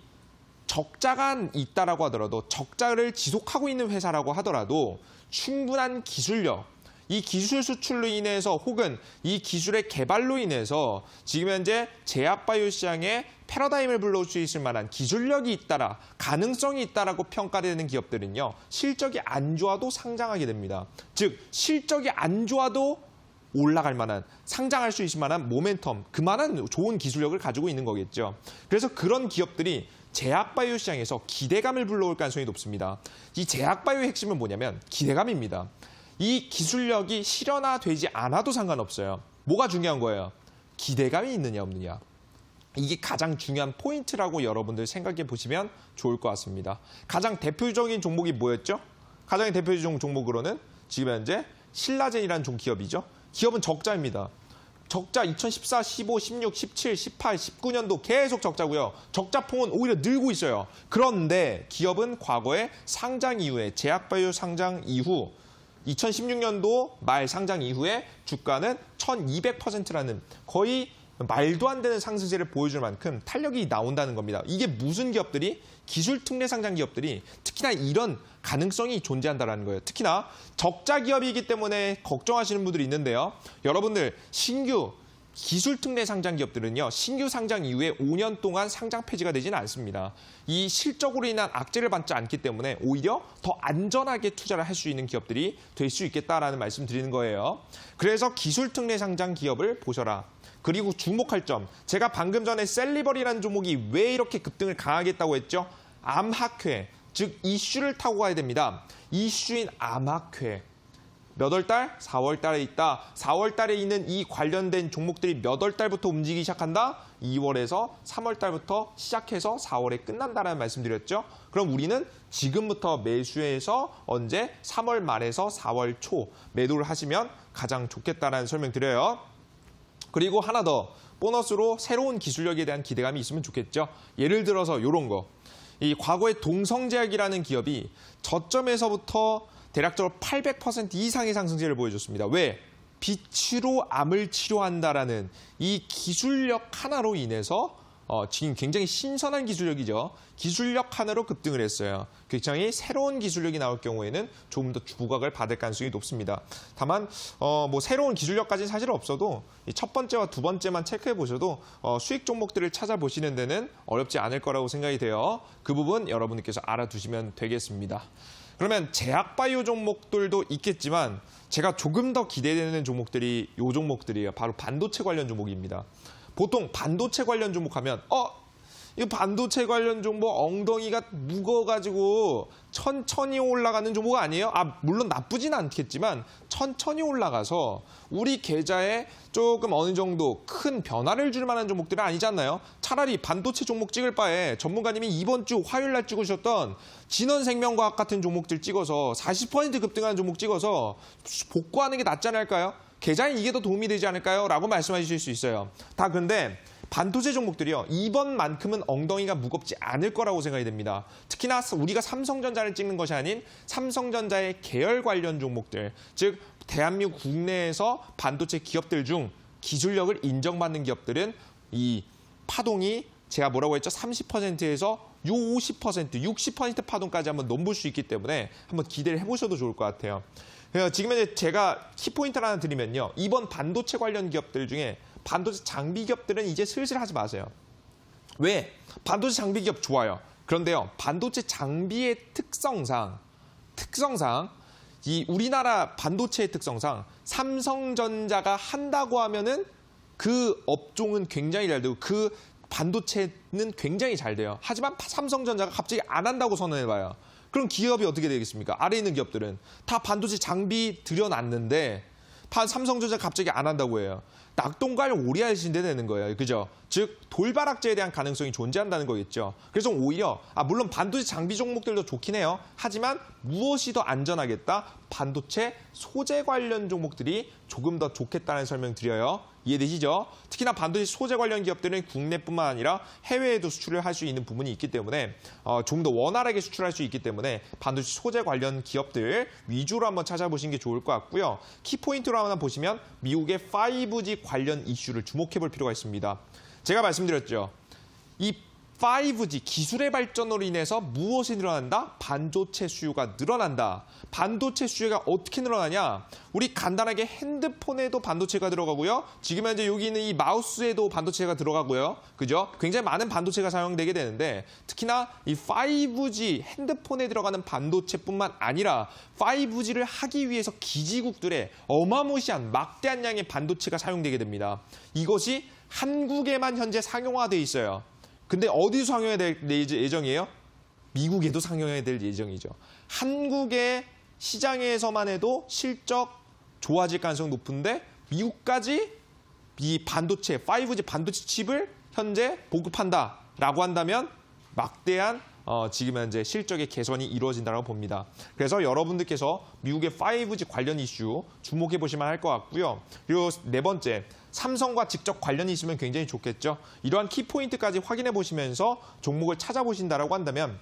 적자가 있다라고 하더라도 적자를 지속하고 있는 회사라고 하더라도 충분한 기술력, 이 기술 수출로 인해서 혹은 이 기술의 개발로 인해서 지금 현재 제약바이오 시장에 패러다임을 불러올 수 있을 만한 기술력이 있다라, 가능성이 있다라고 평가되는 기업들은요, 실적이 안 좋아도 상장하게 됩니다. 즉, 실적이 안 좋아도 올라갈 만한, 상장할 수 있을 만한 모멘텀, 그만한 좋은 기술력을 가지고 있는 거겠죠. 그래서 그런 기업들이 제약바이오 시장에서 기대감을 불러올 가능성이 높습니다. 이 제약바이오의 핵심은 뭐냐면 기대감입니다. 이 기술력이 실현화되지 않아도 상관없어요. 뭐가 중요한 거예요? 기대감이 있느냐 없느냐. 이게 가장 중요한 포인트라고 여러분들 생각해 보시면 좋을 것 같습니다. 가장 대표적인 종목이 뭐였죠? 가장 대표적인 종목으로는 지금 현재 신라젠이라는 기업이죠. 기업은 적자입니다. 적자 2014, 15, 16, 17, 18, 19년도 계속 적자고요. 적자폭은 오히려 늘고 있어요. 그런데 기업은 과거에 상장 이후에 제약바이오 상장 이후 2016년도 말 상장 이후에 주가는 1200%라는 거의 말도 안 되는 상승세를 보여줄 만큼 탄력이 나온다는 겁니다. 이게 무슨 기업들이? 기술 특례 상장 기업들이 특히나 이런 가능성이 존재한다는 거예요. 특히나 적자 기업이기 때문에 걱정하시는 분들이 있는데요. 여러분들 신규 기술 특례 상장 기업들은요, 신규 상장 이후에 5년 동안 상장 폐지가 되지는 않습니다. 이 실적으로 인한 악재를 받지 않기 때문에 오히려 더 안전하게 투자를 할 수 있는 기업들이 될 수 있겠다라는 말씀 드리는 거예요. 그래서 기술 특례 상장 기업을 보셔라. 그리고 주목할 점, 제가 방금 전에 셀리버리라는 종목이 왜 이렇게 급등을 강하게 했다고 했죠? 암학회, 즉 이슈를 타고 가야 됩니다. 이슈인 암학회. 몇 월 달? 4월 달에 있다. 4월 달에 있는 이 관련된 종목들이 몇 월 달부터 움직이기 시작한다? 2월에서 3월 달부터 시작해서 4월에 끝난다라는 말씀드렸죠. 그럼 우리는 지금부터 매수해서 언제? 3월 말에서 4월 초 매도를 하시면 가장 좋겠다라는 설명 드려요. 그리고 하나 더 보너스로 새로운 기술력에 대한 기대감이 있으면 좋겠죠. 예를 들어서 이런 거. 이 과거에 동성제약이라는 기업이 저점에서부터 대략적으로 800% 이상의 상승세를 보여줬습니다. 왜? 빛으로 암을 치료한다라는 이 기술력 하나로 인해서 지금 굉장히 신선한 기술력이죠. 기술력 하나로 급등을 했어요. 굉장히 새로운 기술력이 나올 경우에는 조금 더 부각을 받을 가능성이 높습니다. 다만 뭐 새로운 기술력까지는 사실 없어도 첫 번째와 두 번째만 체크해 보셔도 수익 종목들을 찾아보시는 데는 어렵지 않을 거라고 생각이 돼요. 그 부분 여러분께서 알아두시면 되겠습니다. 그러면 제약바이오 종목들도 있겠지만 제가 조금 더 기대되는 종목들이 이 종목들이에요. 바로 반도체 관련 종목입니다. 보통 반도체 관련 종목 하면 이 반도체 관련 종목 엉덩이가 무거워가지고 천천히 올라가는 종목 아니에요? 물론 나쁘진 않겠지만 천천히 올라가서 우리 계좌에 조금 어느 정도 큰 변화를 줄 만한 종목들은 아니지 않나요? 차라리 반도체 종목 찍을 바에 전문가님이 이번 주 화요일 날 찍으셨던 진원생명과학 같은 종목들 찍어서 40% 급등하는 종목 찍어서 복구하는 게 낫지 않을까요? 계좌에 이게 더 도움이 되지 않을까요? 라고 말씀해 주실 수 있어요. 다 근데 반도체 종목들이요, 이번만큼은 엉덩이가 무겁지 않을 거라고 생각이 됩니다. 특히나 우리가 삼성전자를 찍는 것이 아닌 삼성전자의 계열 관련 종목들, 즉 대한민국 국내에서 반도체 기업들 중 기술력을 인정받는 기업들은 이 파동이 제가 뭐라고 했죠? 30%에서 50%, 60% 파동까지 한번 넘볼 수 있기 때문에 한번 기대를 해보셔도 좋을 것 같아요. 지금 현재 제가 키포인트를 하나 드리면요, 이번 반도체 관련 기업들 중에 반도체 장비 기업들은 이제 슬슬 하지 마세요. 왜? 반도체 장비 기업 좋아요. 그런데요, 반도체 장비의 특성상 이 우리나라 반도체의 특성상 삼성전자가 한다고 하면은 그 업종은 굉장히 잘 되고 그 반도체는 굉장히 잘 돼요. 하지만 삼성전자가 갑자기 안 한다고 선언해봐요. 그럼 기업이 어떻게 되겠습니까? 아래에 있는 기업들은 다 반도체 장비 들여놨는데 삼성전자 갑자기 안 한다고 해요. 낙동갈 오리알신데 되는 거예요. 그죠? 즉 돌발악재에 대한 가능성이 존재한다는 거겠죠. 그래서 오히려 물론 반도체 장비 종목들도 좋긴 해요. 하지만 무엇이 더 안전하겠다? 반도체 소재 관련 종목들이 조금 더 좋겠다는 설명 드려요. 이해되시죠? 특히나 반도체 소재 관련 기업들은 국내뿐만 아니라 해외에도 수출을 할 수 있는 부분이 있기 때문에 좀 더 원활하게 수출할 수 있기 때문에 반도체 소재 관련 기업들 위주로 한번 찾아보시는 게 좋을 것 같고요. 키포인트로 하나 보시면 미국의 5G 관련 이슈를 주목해 볼 필요가 있습니다. 제가 말씀드렸죠. 이 5G 기술의 발전으로 인해서 무엇이 늘어난다? 반도체 수요가 늘어난다. 반도체 수요가 어떻게 늘어나냐? 우리 간단하게 핸드폰에도 반도체가 들어가고요. 지금 현재 여기 있는 이 마우스에도 반도체가 들어가고요. 그죠? 굉장히 많은 반도체가 사용되게 되는데 특히나 이 5G 핸드폰에 들어가는 반도체뿐만 아니라 5G를 하기 위해서 기지국들의 어마무시한 막대한 양의 반도체가 사용되게 됩니다. 이것이 한국에만 현재 상용화돼 있어요. 근데 어디서 상용해야 될 예정이에요? 미국에도 상용해야 될 예정이죠. 한국의 시장에서만 해도 실적 좋아질 가능성이 높은데 미국까지 이 반도체, 5G 반도체 칩을 현재 보급한다라고 한다면 막대한 지금 현재 실적의 개선이 이루어진다고 봅니다. 그래서 여러분들께서 미국의 5G 관련 이슈 주목해 보시면 할 것 같고요. 그리고 네 번째, 삼성과 직접 관련이 있으면 굉장히 좋겠죠. 이러한 키포인트까지 확인해 보시면서 종목을 찾아보신다고 한다면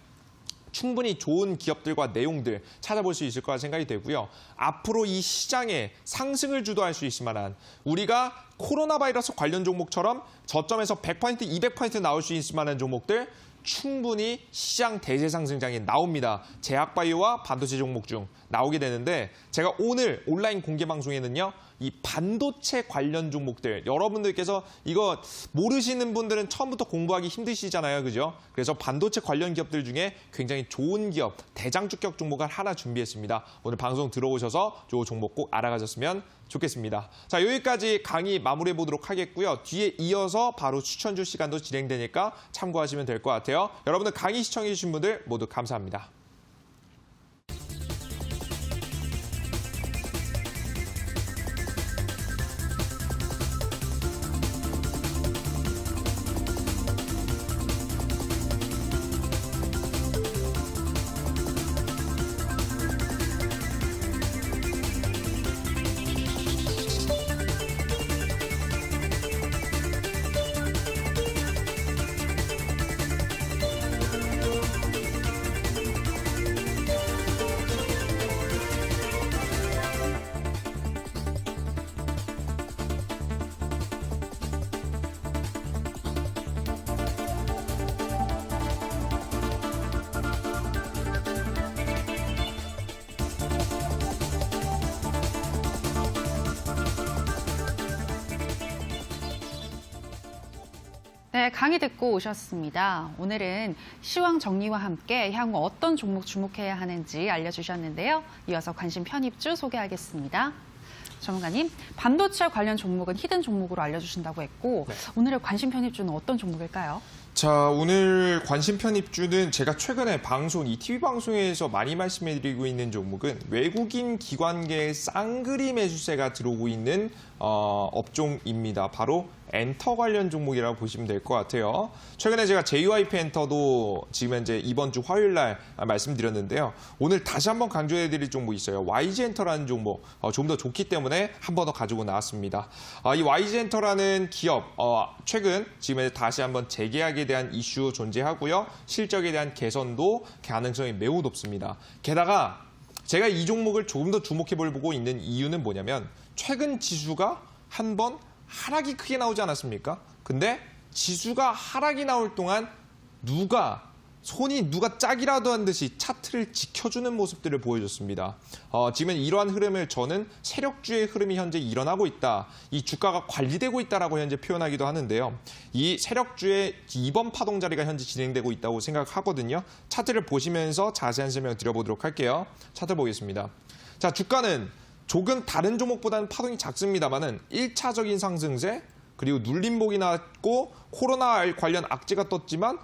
충분히 좋은 기업들과 내용들 찾아볼 수 있을 거라 생각이 되고요. 앞으로 이 시장의 상승을 주도할 수 있을 만한 우리가 코로나 바이러스 관련 종목처럼 저점에서 100%, 200% 나올 수 있을 만한 종목들 충분히 시장 대세 상승장에 나옵니다. 제약바이오와 반도체 종목 중 나오게 되는데 제가 오늘 온라인 공개 방송에는요. 이 반도체 관련 종목들 여러분들께서 이거 모르시는 분들은 처음부터 공부하기 힘드시잖아요. 그죠? 그래서 반도체 관련 기업들 중에 굉장히 좋은 기업, 대장주격 종목을 하나 준비했습니다. 오늘 방송 들어오셔서 이 종목 꼭 알아가셨으면 좋겠습니다. 자, 여기까지 강의 마무리해 보도록 하겠고요. 뒤에 이어서 바로 추천주 시간도 진행되니까 참고하시면 될 것 같아요. 여러분들 강의 시청해 주신 분들 모두 감사합니다. 네, 강의 듣고 오셨습니다. 오늘은 시황 정리와 함께 향후 어떤 종목 주목해야 하는지 알려주셨는데요. 이어서 관심 편입주 소개하겠습니다. 전문가님, 반도체 관련 종목은 히든 종목으로 알려주신다고 했고 네. 오늘의 관심 편입주는 어떤 종목일까요? 자, 오늘 관심 편입주는 제가 최근에 이 TV 방송에서 많이 말씀해드리고 있는 종목은 외국인 기관계의 쌍그리 매수세가 들어오고 있는 업종입니다. 바로 엔터 관련 종목이라고 보시면 될 것 같아요. 최근에 제가 JYP 엔터도 지금 현재 이번 주 화요일 날 말씀드렸는데요. 오늘 다시 한번 강조해드릴 종목이 있어요. YG 엔터라는 종목, 좀 더 좋기 때문에 한 번 더 가지고 나왔습니다. 이 YG 엔터라는 기업, 최근 지금 현재 다시 한번 재계약에 대한 이슈 존재하고요. 실적에 대한 개선도 가능성이 매우 높습니다. 게다가 제가 이 종목을 조금 더 주목해보고 있는 이유는 뭐냐면 최근 지수가 한번 하락이 크게 나오지 않았습니까? 근데 지수가 하락이 나올 동안 누가 짝이라도 한 듯이 차트를 지켜주는 모습들을 보여줬습니다. 지금 이러한 흐름을 저는 세력주의 흐름이 현재 일어나고 있다. 이 주가가 관리되고 있다라고 현재 표현하기도 하는데요. 이 세력주의 이번 파동 자리가 현재 진행되고 있다고 생각하거든요. 차트를 보시면서 자세한 설명 드려보도록 할게요. 차트 보겠습니다. 자, 주가는 조금 다른 종목보다는 파동이 작습니다만은 1차적인 상승세 그리고 눌림목이 나왔고 코로나 관련 악재가 떴지만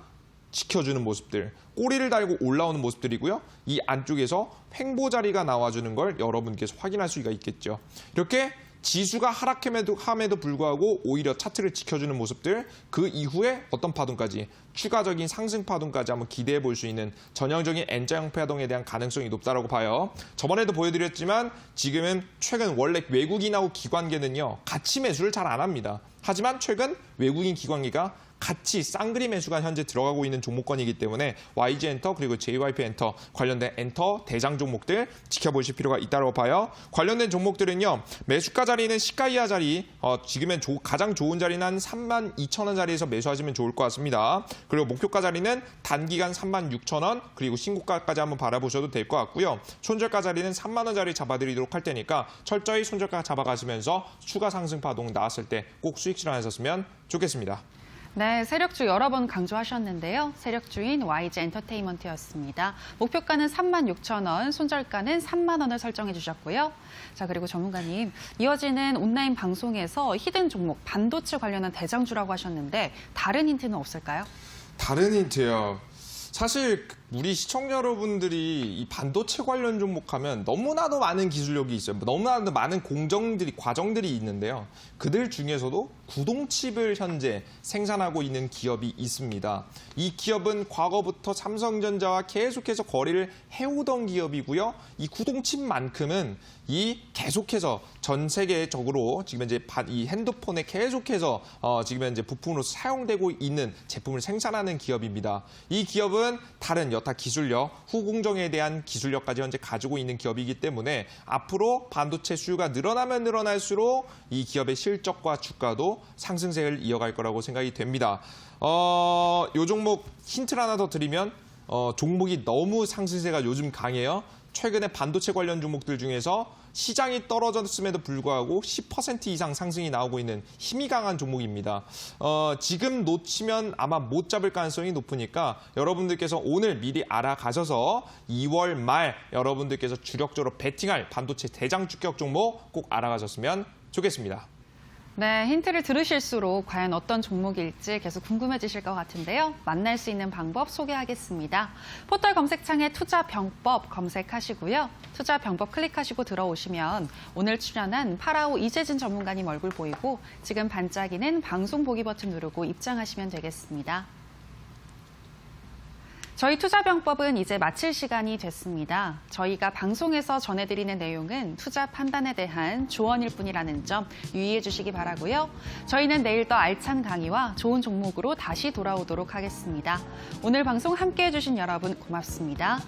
지켜주는 모습들, 꼬리를 달고 올라오는 모습들이고요. 이 안쪽에서 횡보 자리가 나와주는 걸 여러분께서 확인할 수가 있겠죠. 이렇게 지수가 하락함에도 불구하고 오히려 차트를 지켜주는 모습들, 그 이후에 어떤 파동까지, 추가적인 상승 파동까지 한번 기대해 볼 수 있는 전형적인 N자형 파동에 대한 가능성이 높다고 봐요. 저번에도 보여드렸지만 지금은 최근 원래 외국인하고 기관계는요. 같이 매수를 잘 안 합니다. 하지만 최근 외국인 기관계가 같이 쌍그리 매수가 현재 들어가고 있는 종목권이기 때문에 YG 엔터 그리고 JYP 엔터 관련된 엔터 대장 종목들 지켜보실 필요가 있다고 봐요. 관련된 종목들은요. 매수가 자리는 시가 이하 자리 지금은 가장 좋은 자리는 한 32,000원 자리에서 매수하시면 좋을 것 같습니다. 그리고 목표가 자리는 단기간 36,000원 그리고 신고가까지 한번 바라보셔도 될 것 같고요. 손절가 자리는 3만 원 자리 잡아드리도록 할 테니까 철저히 손절가 잡아가시면서 추가 상승 파동 나왔을 때 꼭 수익 실현하셨으면 좋겠습니다. 네, 세력주 여러 번 강조하셨는데요. 세력주인 YG 엔터테인먼트였습니다. 목표가는 36,000원, 손절가는 3만 원을 설정해 주셨고요. 자, 그리고 전문가님, 이어지는 온라인 방송에서 히든 종목, 반도체 관련한 대장주라고 하셨는데 다른 힌트는 없을까요? 다른 힌트요. 사실 우리 시청자 여러분들이 이 반도체 관련 종목하면 너무나도 많은 기술력이 있어요. 너무나도 많은 과정들이 있는데요. 그들 중에서도 구동칩을 현재 생산하고 있는 기업이 있습니다. 이 기업은 과거부터 삼성전자와 계속해서 거래를 해오던 기업이고요. 이 구동칩만큼은 계속해서 전 세계적으로 지금 이제 이 핸드폰에 계속해서 지금 현재 부품으로 사용되고 있는 제품을 생산하는 기업입니다. 이 기업은 다른 여타 기술력, 후공정에 대한 기술력까지 현재 가지고 있는 기업이기 때문에 앞으로 반도체 수요가 늘어나면 늘어날수록 이 기업의 실적과 주가도 상승세를 이어갈 거라고 생각이 됩니다. 이 종목 힌트를 하나 더 드리면 종목이 너무 상승세가 요즘 강해요. 최근에 반도체 관련 종목들 중에서 시장이 떨어졌음에도 불구하고 10% 이상 상승이 나오고 있는 힘이 강한 종목입니다. 지금 놓치면 아마 못 잡을 가능성이 높으니까 여러분들께서 오늘 미리 알아가셔서 2월 말 여러분들께서 주력적으로 베팅할 반도체 대장 주격 종목 꼭 알아가셨으면 좋겠습니다. 네, 힌트를 들으실수록 과연 어떤 종목일지 계속 궁금해지실 것 같은데요. 만날 수 있는 방법 소개하겠습니다. 포털 검색창에 투자병법 검색하시고요. 투자병법 클릭하시고 들어오시면 오늘 출연한 파라오 이재진 전문가님 얼굴 보이고 지금 반짝이는 방송 보기 버튼 누르고 입장하시면 되겠습니다. 저희 투자병법은 이제 마칠 시간이 됐습니다. 저희가 방송에서 전해드리는 내용은 투자 판단에 대한 조언일 뿐이라는 점 유의해 주시기 바라고요. 저희는 내일 더 알찬 강의와 좋은 종목으로 다시 돌아오도록 하겠습니다. 오늘 방송 함께해 주신 여러분 고맙습니다.